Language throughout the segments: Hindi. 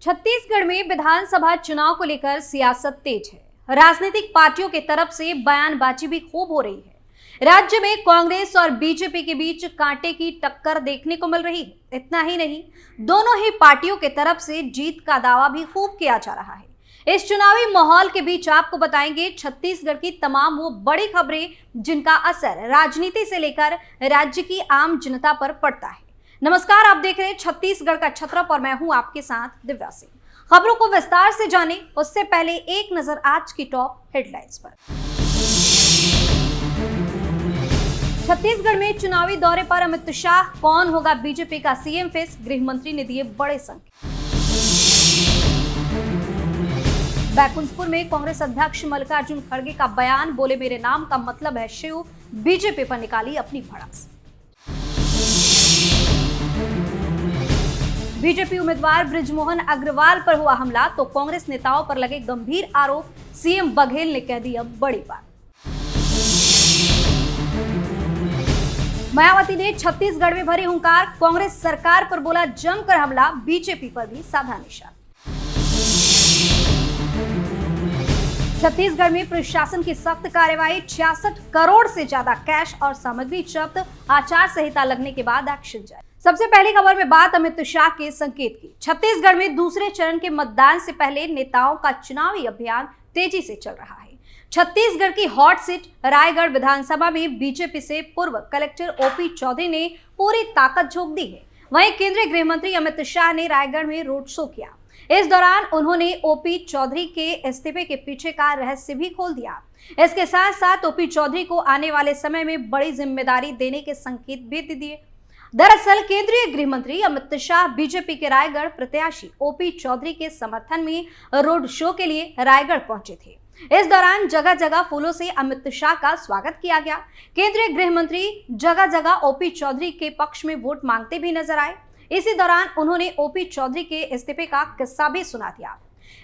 छत्तीसगढ़ में विधानसभा चुनाव को लेकर सियासत तेज है। राजनीतिक पार्टियों की तरफ से बयानबाजी भी खूब हो रही है। राज्य में कांग्रेस और बीजेपी के बीच कांटे की टक्कर देखने को मिल रही है। इतना ही नहीं, दोनों ही पार्टियों की तरफ से जीत का दावा भी खूब किया जा रहा है। इस चुनावी माहौल के बीच आपको बताएंगे छत्तीसगढ़ की तमाम वो बड़ी खबरें जिनका असर राजनीति से लेकर राज्य की आम जनता पर पड़ता है। नमस्कार, आप देख रहे हैं छत्तीसगढ़ का छत्रप और मैं हूं आपके साथ दिव्या सिंह। खबरों को विस्तार से जाने उससे पहले एक नजर आज की टॉप हेडलाइंस पर। छत्तीसगढ़ में चुनावी दौरे पर अमित शाह, कौन होगा बीजेपी का सीएम फेस, गृह मंत्री ने दिए बड़े संकेत। बैकुंठपुर में कांग्रेस अध्यक्ष मल्लिकार्जुन खड़गे का बयान, बोले मेरे नाम का मतलब है शिव, बीजेपी पर निकाली अपनी भड़ास। बीजेपी उम्मीदवार बृजमोहन अग्रवाल पर हुआ हमला तो कांग्रेस नेताओं पर लगे गंभीर आरोप, सीएम बघेल ने कह दी अब बड़ी बात। मायावती ने छत्तीसगढ़ में भरी हुंकार, कांग्रेस सरकार पर बोला जमकर हमला, बीजेपी पर भी साधा निशाना। छत्तीसगढ़ में प्रशासन की सख्त कार्रवाई, 66 करोड़ से ज्यादा कैश और सामग्री जब्त, आचार संहिता लगने के बाद एक्शन जारी। सबसे पहली खबर में बात अमित शाह के संकेत की। छत्तीसगढ़ में दूसरे चरण के मतदान से पहले नेताओं का चुनावी अभियान तेजी से चल रहा है। छत्तीसगढ़ की हॉट सीट रायगढ़ विधानसभा में बीजेपी से पूर्व कलेक्टर ओपी चौधरी ने पूरी ताकत झोंक दी है। वहीं केंद्रीय गृह मंत्री अमित शाह ने रायगढ़ में रोड शो किया। इस दौरान उन्होंने ओपी चौधरी के इस्तीफे के पीछे का रहस्य भी खोल दिया। इसके साथ साथ ओपी चौधरी को आने वाले समय में बड़ी जिम्मेदारी देने के संकेत भी दिए। दरअसल केंद्रीय गृह मंत्री अमित शाह बीजेपी के रायगढ़ प्रत्याशी ओपी चौधरी के समर्थन में रोड शो के लिए रायगढ़ पहुंचे थे। इस दौरान जगह जगह फूलों से अमित शाह का स्वागत किया गया। केंद्रीय गृह मंत्री जगह जगह ओपी चौधरी के पक्ष में वोट मांगते भी नजर आए। इसी दौरान उन्होंने ओपी चौधरी के इस्तीफे का किस्सा भी सुना दिया।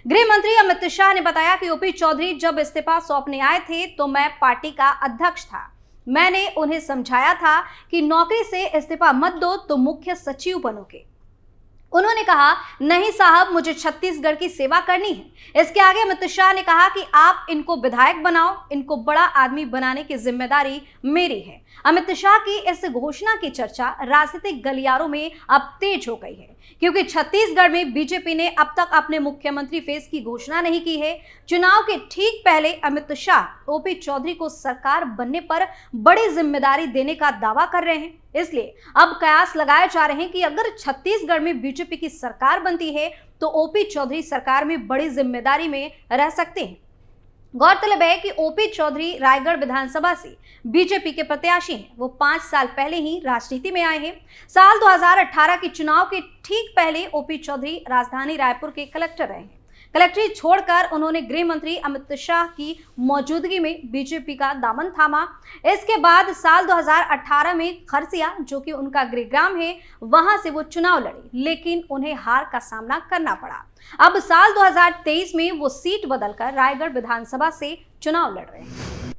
गृह मंत्री अमित शाह ने बताया कि ओपी चौधरी जब इस्तीफा सौंपने आए थे तो मैं पार्टी का अध्यक्ष था। मैंने उन्हें समझाया था कि नौकरी से इस्तीफा मत दो तो मुख्य सचिव बनोगे। उन्होंने कहा नहीं साहब, मुझे छत्तीसगढ़ की सेवा करनी है। इसके आगे अमित शाह ने कहा कि आप इनको विधायक बनाओ, इनको बड़ा आदमी बनाने की जिम्मेदारी मेरी है। अमित शाह की इस घोषणा की चर्चा राजनीतिक गलियारों में अब तेज हो गई है, क्योंकि छत्तीसगढ़ में बीजेपी ने अब तक अपने मुख्यमंत्री फेस की घोषणा नहीं की है। चुनाव के ठीक पहले अमित शाह ओपी चौधरी को सरकार बनने पर बड़ी जिम्मेदारी देने का दावा कर रहे हैं। इसलिए अब कयास लगाए जा रहे हैं कि अगर छत्तीसगढ़ में बीजेपी की सरकार बनती है तो ओपी चौधरी सरकार में बड़ी जिम्मेदारी में रह सकते हैं। गौरतलब है कि ओपी चौधरी रायगढ़ विधानसभा से बीजेपी के प्रत्याशी हैं। वो 5 साल पहले ही राजनीति में आए हैं। साल 2018 के चुनाव के ठीक पहले ओपी चौधरी राजधानी रायपुर के कलेक्टर रहे हैं। कलेक्ट्रेट छोड़कर उन्होंने गृह मंत्री अमित शाह की मौजूदगी में बीजेपी का दामन थामा। इसके बाद साल 2018 में खरसिया, जो कि उनका गृहग्राम है, वहां से वो चुनाव लड़े, लेकिन उन्हें हार का सामना करना पड़ा। अब साल 2023 में वो सीट बदलकर रायगढ़ विधानसभा से चुनाव लड़ रहे हैं।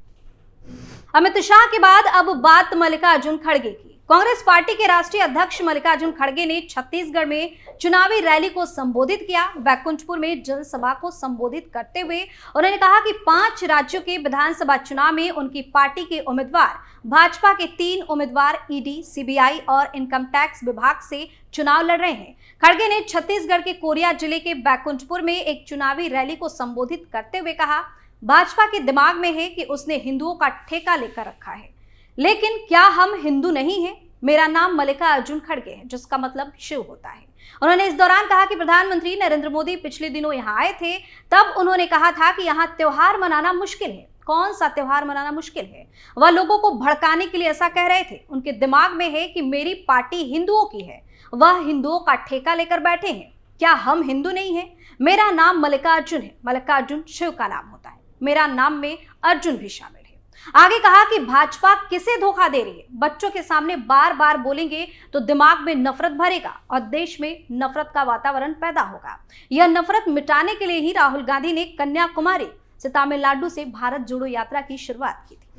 अमित शाह के बाद अब बात मल्लिकार्जुन खड़गे की। कांग्रेस पार्टी के राष्ट्रीय अध्यक्ष मल्लिकार्जुन खड़गे ने छत्तीसगढ़ में चुनावी रैली को संबोधित किया। बैकुंठपुर में जनसभा को संबोधित करते हुए उन्होंने कहा कि 5 राज्यों के विधानसभा चुनाव में उनकी पार्टी के उम्मीदवार, भाजपा के 3 उम्मीदवार ईडी, सीबीआई और इनकम टैक्स विभाग से चुनाव लड़ रहे हैं। खड़गे ने छत्तीसगढ़ के कोरिया जिले के बैकुंठपुर में एक चुनावी रैली को संबोधित करते हुए कहा, भाजपा के दिमाग में है कि उसने हिंदुओं का ठेका लेकर रखा है, लेकिन क्या हम हिंदू नहीं हैं? मेरा नाम मल्लिकार्जुन खड़गे है, जिसका मतलब शिव होता है। उन्होंने इस दौरान कहा कि प्रधानमंत्री नरेंद्र मोदी पिछले दिनों यहाँ आए थे, तब उन्होंने कहा था कि यहाँ त्योहार मनाना मुश्किल है। कौन सा त्योहार मनाना मुश्किल है? वह लोगों को भड़काने के लिए ऐसा कह रहे थे। उनके दिमाग में है कि मेरी पार्टी हिंदुओं की है, वह हिंदुओं का ठेका लेकर बैठे हैं। क्या हम हिंदू नहीं है? मेरा नाम मल्लिकार्जुन है, मल्लिकार्जुन शिव का नाम होता है। मेरा नाम में अर्जुन भी शामिल है। आगे कहा कि भाजपा किसे धोखा दे रही है? बच्चों के सामने बार बार बोलेंगे तो दिमाग में नफरत भरेगा और देश में नफरत का वातावरण पैदा होगा। यह नफरत मिटाने के लिए ही राहुल गांधी ने कन्याकुमारी से तमिलनाडु से भारत जोड़ो यात्रा की शुरुआत की थी।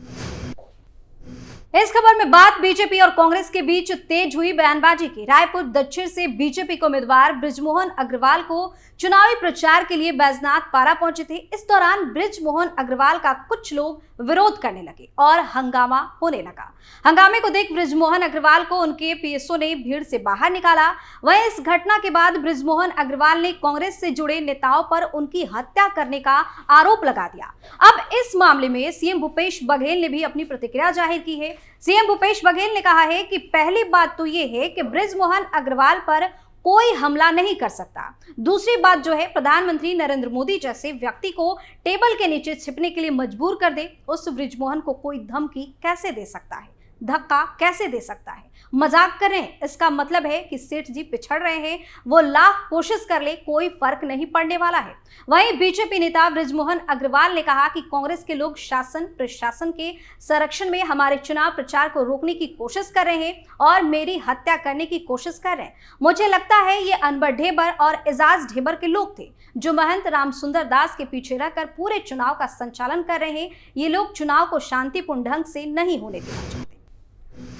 इस खबर में बात बीजेपी और कांग्रेस के बीच तेज हुई बयानबाजी की। रायपुर दक्षिण से बीजेपी के उम्मीदवार बृजमोहन अग्रवाल को चुनावी प्रचार के लिए बैजनाथ पारा पहुंचे थे। इस दौरान बृजमोहन अग्रवाल का कुछ लोग विरोध करने लगे और हंगामा होने लगा। हंगामे को देख बृजमोहन अग्रवाल को उनके पीएसओ ने भीड़ से बाहर निकाला। वहीं इस घटना के बाद बृजमोहन अग्रवाल ने कांग्रेस से जुड़े नेताओं पर उनकी हत्या करने का आरोप लगा दिया। अब इस मामले में सीएम भूपेश बघेल ने भी अपनी प्रतिक्रिया जाहिर की है। सीएम भूपेश बघेल ने कहा है कि पहली बात तो ये है कि बृजमोहन अग्रवाल पर कोई हमला नहीं कर सकता। दूसरी बात जो है, प्रधानमंत्री नरेंद्र मोदी जैसे व्यक्ति को टेबल के नीचे छिपने के लिए मजबूर कर दे, उस बृजमोहन को कोई धमकी कैसे दे सकता है, धक्का कैसे दे सकता है? मजाक कर रहे हैं, इसका मतलब है कि सेठ जी पिछड़ रहे हैं, वो लाख कोशिश कर ले, कोई फर्क नहीं पड़ने वाला है। वहीं बीजेपी नेता बृजमोहन अग्रवाल ने कहा कि कांग्रेस के लोग शासन प्रशासन के संरक्षण में हमारे चुनाव प्रचार को रोकने की कोशिश कर रहे हैं और मेरी हत्या करने की कोशिश कर रहे हैं। मुझे लगता है ये अनवर ढेबर और एजाज ढेबर के लोग थे जो महंत रामसुंदर दास के पीछे रहकर पूरे चुनाव का संचालन कर रहे हैं। ये लोग चुनाव को शांतिपूर्ण ढंग से नहीं होने देना चाहते।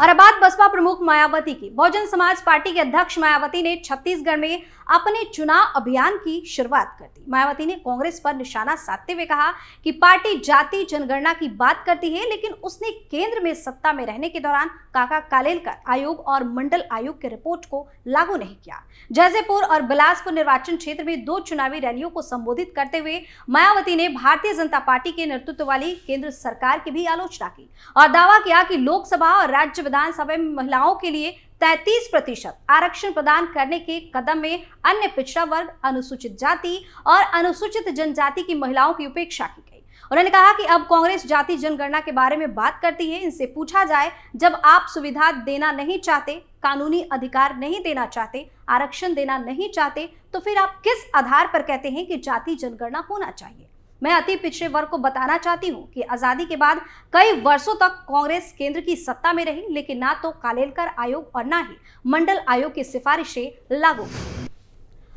और अब बात बसपा प्रमुख मायावती की। बहुजन समाज पार्टी के अध्यक्ष मायावती ने छत्तीसगढ़ में अपने चुनाव अभियान की शुरुआत कर दी। मायावती ने कांग्रेस पर निशाना साधते हुए कहा कि पार्टी जाति जनगणना की बात करती है, लेकिन उसने केंद्र में सत्ता में रहने के दौरान काका कालेलकर आयोग और मंडल आयोग की रिपोर्ट को लागू नहीं किया। जैसेपुर और बिलासपुर निर्वाचन क्षेत्र में 2 चुनावी रैलियों को संबोधित करते हुए मायावती ने भारतीय जनता पार्टी के नेतृत्व वाली केंद्र सरकार की भी आलोचना की और दावा किया कि लोकसभा और राज्य विधानसभा में महिलाओं के लिए 33% आरक्षण प्रदान करने के कदम में अन्य पिछड़ा वर्ग, अनुसूचित जाति और अनुसूचित जनजाति की महिलाओं की उपेक्षा की गई। उन्होंने कहा कि अब कांग्रेस जाति जनगणना के बारे में बात करती है। इनसे पूछा जाए, जब आप सुविधा देना नहीं चाहते, कानूनी अधिकार नहीं देना चाहते, आरक्षण देना नहीं चाहते, तो फिर आप किस आधार पर कहते हैं कि जाति जनगणना होना चाहिए? मैं अति पिछड़े वर्ग को बताना चाहती हूँ कि आजादी के बाद कई वर्षों तक कांग्रेस केंद्र की सत्ता में रही, लेकिन ना तो कालेलकर आयोग और ना ही मंडल आयोग की सिफारिशें लागू।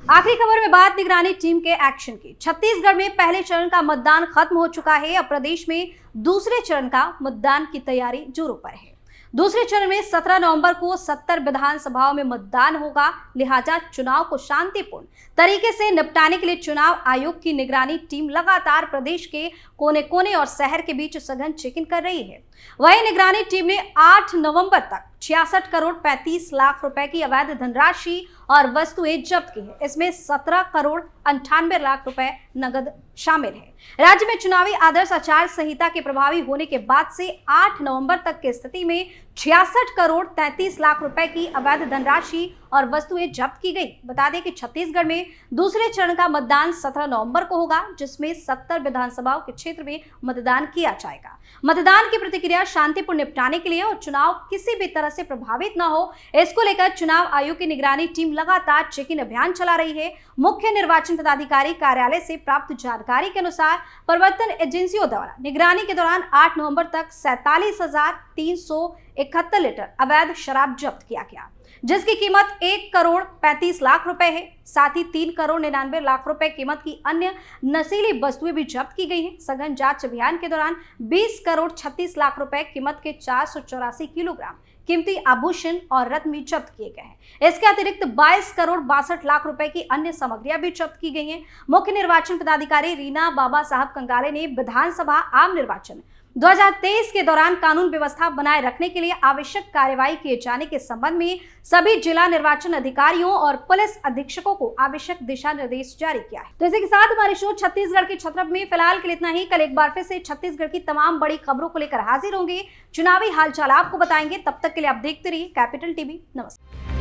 आखिरी खबर में बात निगरानी टीम के एक्शन की। छत्तीसगढ़ में पहले चरण का मतदान खत्म हो चुका है। अब प्रदेश में दूसरे चरण का मतदान की तैयारी जोरों पर है। दूसरे चरण में 17 नवंबर को 70 विधानसभाओं में मतदान होगा। लिहाजा चुनाव को शांतिपूर्ण तरीके से निपटाने के लिए चुनाव आयोग की निगरानी टीम लगातार प्रदेश के कोने कोने और शहर के बीच सघन चेकिंग कर रही है। वहीं निगरानी टीम ने 8 नवंबर तक 66 करोड़ 35 लाख रुपए की अवैध धनराशि और वस्तुएं जब्त की है। इसमें 17 करोड़ 98 लाख रुपए नगद शामिल है। राज्य में चुनावी आदर्श आचार संहिता के प्रभावी होने के बाद से 8 नवंबर तक की स्थिति में 66 करोड़ 33 लाख रुपए की अवैध धनराशि और वस्तुएं जब्त की गई। बता दें कि छत्तीसगढ़ में दूसरे चरण का मतदान 17 नवंबर को होगा, जिसमें 70 विधानसभाओं के क्षेत्र में मतदान किया जाएगा। मतदान की प्रतिक्रिया शांतिपूर्ण निपटाने के लिए और चुनाव किसी भी तरह से प्रभावित न हो, इसको लेकर चुनाव आयोग की निगरानी टीम लगातार चेकिंग अभियान चला रही है। मुख्य निर्वाचन पदाधिकारी कार्यालय से प्राप्त जानकारी के अनुसार प्रवर्तन एजेंसियों द्वारा निगरानी के दौरान 8 नवंबर तक 47,371 लीटर अवैध शराब जब्त किया गया, जिसकी कीमत 1 करोड़ 35 लाख रुपए है। साथ ही 3 करोड़ 99 लाख रुपए कीमत की अन्य नशीली वस्तुएं भी जब्त की गई हैं। सघन जांच अभियान के दौरान 20 करोड़ 36 लाख रुपए कीमत के 484 किलोग्राम कीमती आभूषण और रत्न भी जब्त किए गए हैं। इसके अतिरिक्त 22 करोड़ 62 लाख रुपए की अन्य सामग्रियां भी जब्त की गई हैं। मुख्य निर्वाचन पदाधिकारी रीना बाबा साहब कंगाले ने विधानसभा आम निर्वाचन 2023 के दौरान कानून व्यवस्था बनाए रखने के लिए आवश्यक कार्यवाही किए जाने के संबंध में सभी जिला निर्वाचन अधिकारियों और पुलिस अधीक्षकों को आवश्यक दिशा निर्देश जारी किया है। तो इसी के साथ हमारे शो छत्तीसगढ़ के छत्रप में फिलहाल के लिए इतना ही। कल एक बार फिर से छत्तीसगढ़ की तमाम बड़ी खबरों को लेकर हाजिर होंगे, चुनावी हालचाल आपको बताएंगे। तब तक के लिए आप देखते रहिए कैपिटल टीवी। नमस्कार।